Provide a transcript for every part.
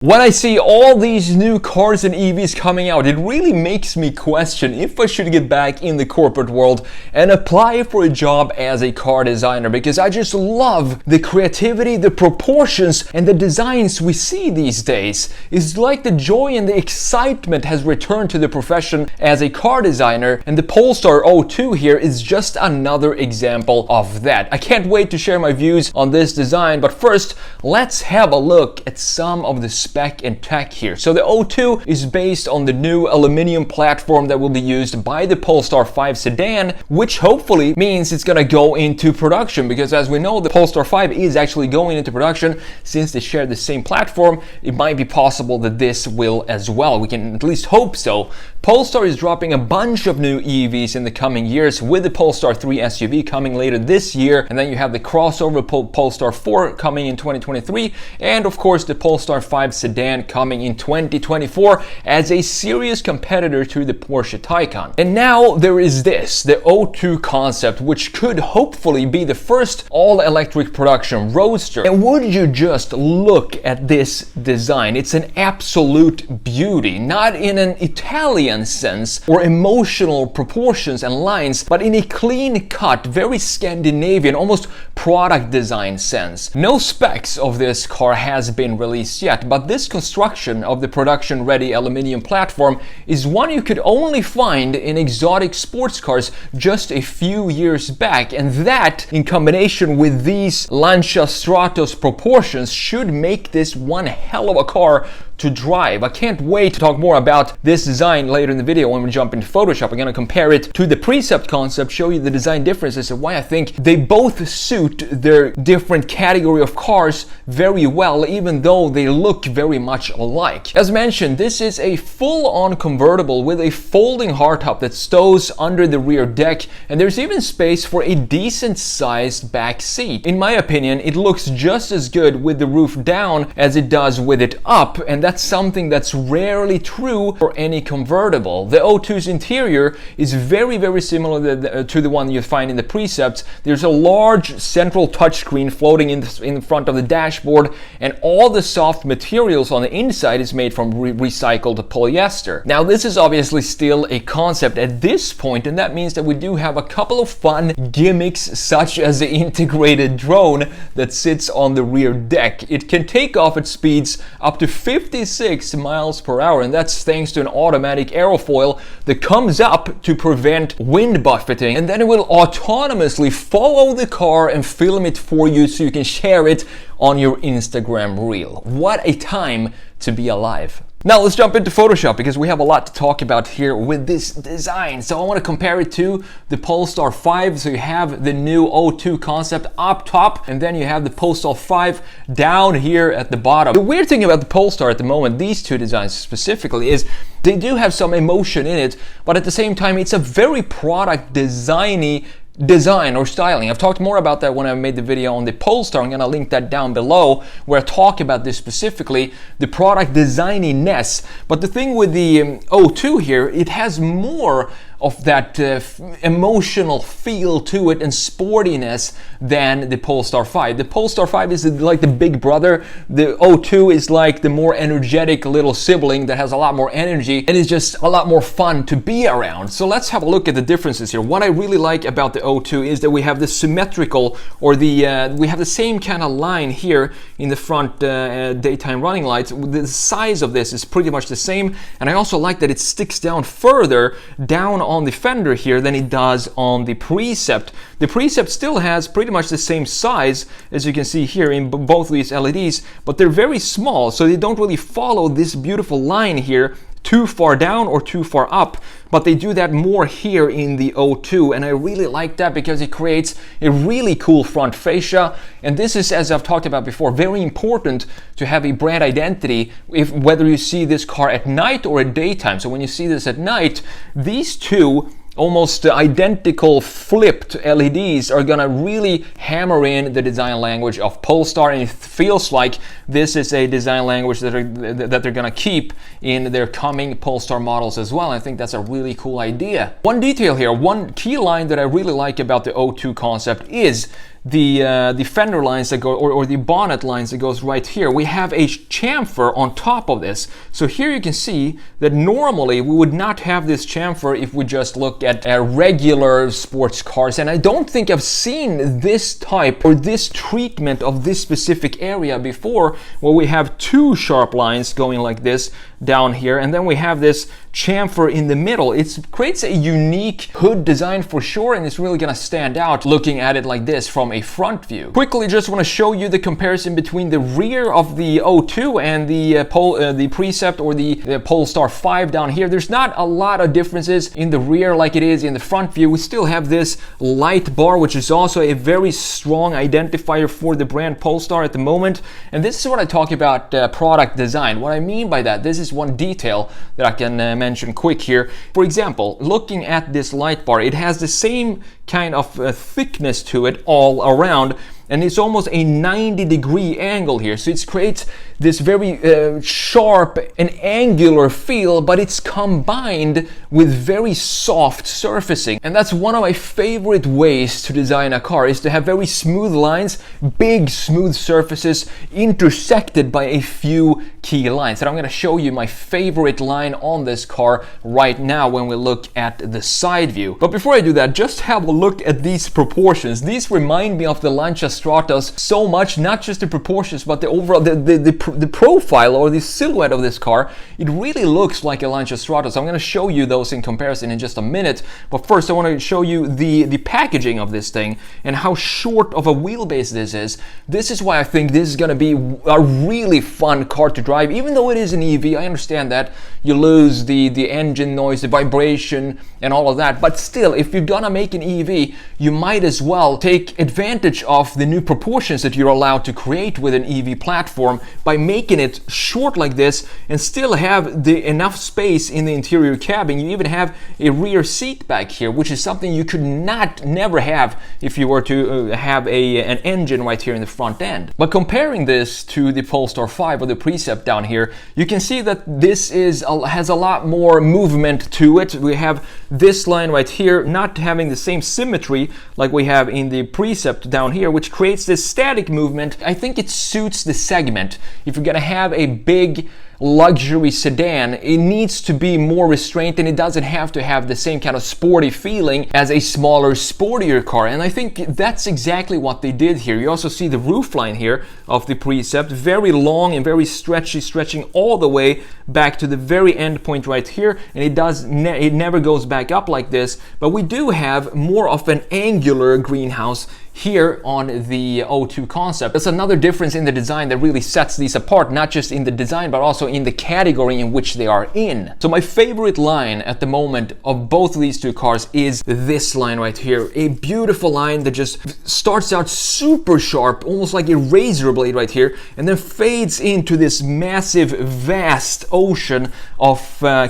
When I see all these new cars and EVs coming out, it really makes me question if I should get back in the corporate world and apply for a job as a car designer, because I just love the creativity, the proportions, and the designs we see these days. It's like the joy and the excitement has returned to the profession as a car designer, and the Polestar O2 here is just another example of that. I can't wait to share my views on this design, but first, let's have a look at some of the Spec and Tech here. So the O2 is based on the new aluminum platform that will be used by the Polestar 5 sedan, which hopefully means it's gonna go into production, because as we know, the Polestar 5 is actually going into production. Since they share the same platform, it might be possible that this will as well. We can at least hope so. Polestar is dropping a bunch of new EVs in the coming years, with the Polestar 3 SUV coming later this year, and then you have the crossover Polestar 4 coming in 2023, and of course the Polestar 5 sedan coming in 2024 as a serious competitor to the Porsche Taycan. And now there is this, the O2 concept, which could hopefully be the first all-electric production roadster. And would you just look at this design? It's an absolute beauty, not in an Italian sense or emotional proportions and lines, but in a clean-cut, very Scandinavian, almost product design sense. No specs of this car has been released yet, but this construction of the production-ready aluminum platform is one you could only find in exotic sports cars just a few years back, and that, in combination with these Lancia Stratos proportions, should make this one hell of a car to drive. I can't wait to talk more about this design later in the video when we jump into Photoshop. I'm going to compare it to the Precept concept, show you the design differences and why I think they both suit their different category of cars very well, even though they look very much alike. As mentioned, this is a full-on convertible with a folding hardtop that stows under the rear deck, and there's even space for a decent-sized back seat. In my opinion, it looks just as good with the roof down as it does with it up, and that's something that's rarely true for any convertible. The O2's interior is very similar to the one you find in the Precepts. There's a large central touchscreen floating in front of the dashboard, and all the soft materials on the inside is made from recycled polyester. Now, this is obviously still a concept at this point, and that means that we do have a couple of fun gimmicks, such as the integrated drone that sits on the rear deck. It can take off at speeds up to 56 miles per hour, and that's thanks to an automatic aerofoil that comes up to prevent wind buffeting, and then it will autonomously follow the car and film it for you so you can share it on your Instagram reel. What a time to be alive. Now let's jump into Photoshop, because we have a lot to talk about here with this design. So I want to compare it to the Polestar 5. So you have the new O2 concept up top, and then you have the Polestar 5 down here at the bottom. The weird thing about the Polestar at the moment, these two designs specifically, is they do have some emotion in it, but at the same time it's a very product designy design or styling. I've talked more about that when I made the video on the Polestar. I'm gonna link that down below, where I talk about this specifically, the product designiness. But the thing with the O2 here, it has more of that emotional feel to it and sportiness than the Polestar 5. The Polestar 5 is like the big brother. The O2 is like the more energetic little sibling that has a lot more energy and is just a lot more fun to be around. So let's have a look at the differences here. What I really like about the O2 is that we have the symmetrical, or we have the same kind of line here in the front daytime running lights. The size of this is pretty much the same, and I also like that it sticks down further down on the fender here than it does on the Precept. The Precept still has pretty much the same size, as you can see here in both these LEDs, but they're very small, so they don't really follow this beautiful line here too far down or too far up, but they do that more here in the O2, and I really like that because it creates a really cool front fascia. And this is, as I've talked about before, very important to have a brand identity, whether you see this car at night or at daytime. So when you see this at night, these two almost identical flipped LEDs are gonna really hammer in the design language of Polestar, and it feels like this is a design language that they're gonna keep in their coming Polestar models as well. I think that's a really cool idea. One detail here, one key line that I really like about the O2 concept is the fender lines that go, or the bonnet lines that goes right here, we have a chamfer on top of this. So here you can see that normally we would not have this chamfer if we just look at regular sports cars, and I don't think I've seen this type or this treatment of this specific area before, where we have two sharp lines going like this down here, and then we have this chamfer in the middle. It creates a unique hood design for sure, and it's really gonna stand out looking at it like this from a front view. Quickly, just want to show you the comparison between the rear of the O2 and the Precept or the Polestar 5 down here. There's not a lot of differences in the rear like it is in the front view. We still have this light bar, which is also a very strong identifier for the brand Polestar at the moment. And this is what I talk about product design. What I mean by that, this is one detail that I can mention quick here. For example, looking at this light bar, it has the same kind of thickness to it all around, and it's almost a 90-degree angle here, so it creates this very sharp and angular feel, but it's combined with very soft surfacing. And that's one of my favorite ways to design a car, is to have very smooth lines, big smooth surfaces intersected by a few key lines. And I'm going to show you my favorite line on this car right now when we look at the side view. But before I do that, just have a look at these proportions. These remind me of the Lancia Stratos so much, not just the proportions, but the overall, the profile or the silhouette of this car. It really looks like a Lancia Stratos. I'm going to show you those in comparison in just a minute, but first I want to show you the packaging of this thing and how short of a wheelbase this is. This is why I think this is going to be a really fun car to drive. Even though it is an EV, I understand that you lose the engine noise, the vibration and all of that, but still, if you're gonna make an EV, you might as well take advantage of the new proportions that you're allowed to create with an EV platform by making it short like this and still have enough space in the interior cabin. You even have a rear seat back here, which is something you could never have if you were to have an engine right here in the front end. But comparing this to the Polestar 5 or the Precept down here, you can see that this has a lot more movement to it. We have this line right here not having the same symmetry like we have in the Precept down here, which creates this static movement. I think it suits the segment. If you're gonna have a big luxury sedan, it needs to be more restrained, and it doesn't have to have the same kind of sporty feeling as a smaller, sportier car. And I think that's exactly what they did here. You also see the roofline here of the Precept, very long and very stretchy, stretching all the way back to the very end point right here, and it never goes back up like this, but we do have more of an angular greenhouse here on the O2 concept. That's another difference in the design that really sets these apart, not just in the design but also in the category in which they are in. So my favorite line at the moment of both of these two cars is this line right here. A beautiful line that just starts out super sharp, almost like a razor blade right here, and then fades into this massive, vast ocean of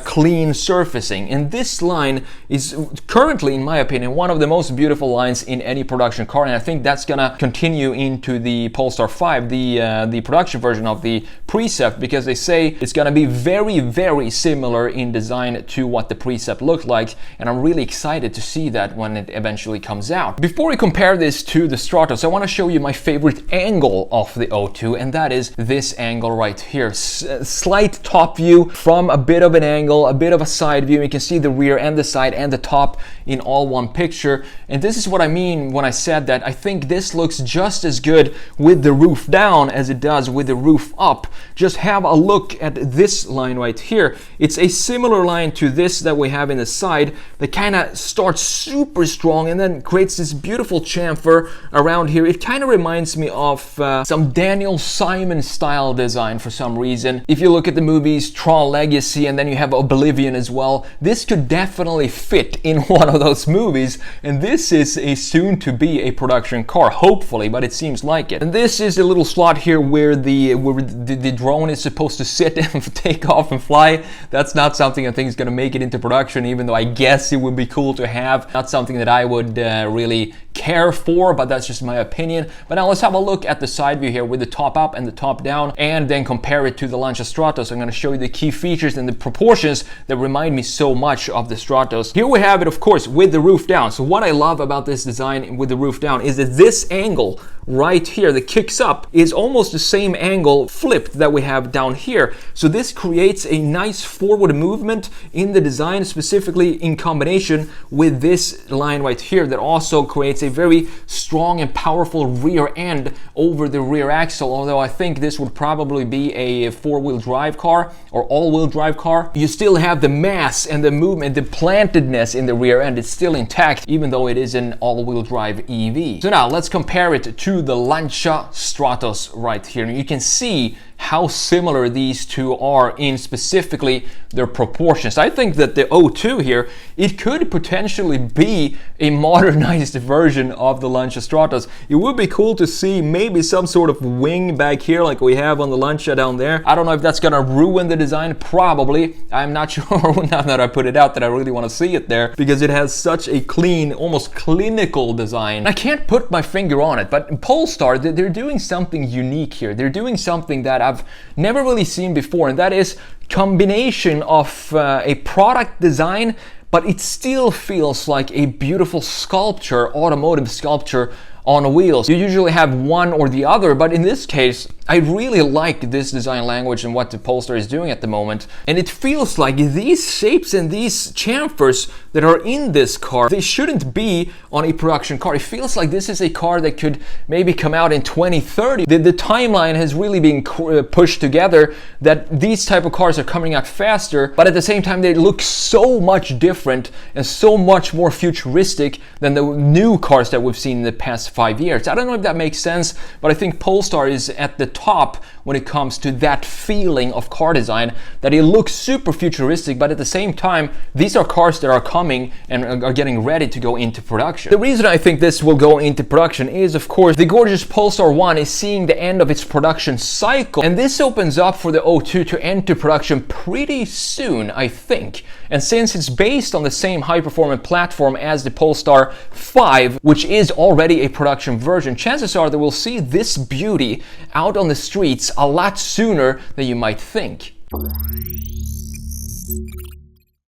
clean surfacing. And this line is currently, in my opinion, one of the most beautiful lines in any production car, and I think that's gonna continue into the Polestar 5, the production version of the Precept, because they say it's gonna be very, very similar in design to what the Precept looked like, and I'm really excited to see that when it eventually comes out. Before we compare this to the Stratos, I want to show you my favorite angle of the O2, and that is this angle right here. Slight top view from a bit of an angle, a bit of a side view. You can see the rear and the side and the top in all one picture, and this is what I mean when I said that I think this looks just as good with the roof down as it does with the roof up. Just have a look at this line right here. It's a similar line to this that we have in the side that kind of starts super strong and then creates this beautiful chamfer around here. It kind of reminds me of some Daniel Simon style design for some reason. If you look at the movies Tron Legacy and then you have Oblivion as well, this could definitely fit in one of those movies, and this is a soon to be a production car, hopefully, but it seems like it. And this is a little slot here where the drone is supposed to sit and take off and fly. That's not something I think is going to make it into production, even though I guess it would be cool to have. Not something that I would really care for, but that's just my opinion. But now let's have a look at the side view here with the top up and the top down, and then compare it to the Lancia Stratos. I'm going to show you the key features and the proportions that remind me so much of the Stratos. Here we have it, of course, with the roof down. So what I love about this design with the roof down down is that this angle right here that kicks up is almost the same angle flipped that we have down here. So this creates a nice forward movement in the design, specifically in combination with this line right here that also creates a very strong and powerful rear end over the rear axle. Although I think this would probably be a four-wheel drive car or all-wheel drive car, you still have the mass and the movement, the plantedness in the rear end. It's still intact, even though it is an all-wheel drive EV. So now let's compare it to the Lancia Stratos right here. And you can see how similar these two are in specifically their proportions. I think that the O2 here, it could potentially be a modernized version of the Lancia Stratos. It would be cool to see maybe some sort of wing back here like we have on the Lancia down there. I don't know if that's gonna ruin the design, probably. I'm not sure now that I put it out that I really want to see it there, because it has such a clean, almost clinical design. I can't put my finger on it, but Polestar, they're doing something unique here. They're doing something that I've never really seen before, and that is combination of a product design, but it still feels like a beautiful sculpture, automotive sculpture on wheels. You usually have one or the other, but in this case, I really like this design language and what the Polestar is doing at the moment. And it feels like these shapes and these chamfers that are in this car, they shouldn't be on a production car. It feels like this is a car that could maybe come out in 2030. The timeline has really been pushed together that these type of cars are coming out faster, but at the same time, they look so much different and so much more futuristic than the new cars that we've seen in the past 5 years. I don't know if that makes sense, but I think Polestar is at the top when it comes to that feeling of car design, that it looks super futuristic, but at the same time, these are cars that are coming and are getting ready to go into production. The reason I think this will go into production is, of course, the gorgeous Polestar 1 is seeing the end of its production cycle, and this opens up for the O2 to enter production pretty soon, I think. And since it's based on the same high-performance platform as the Polestar 5, which is already a production version, chances are that we'll see this beauty out on the streets a lot sooner than you might think.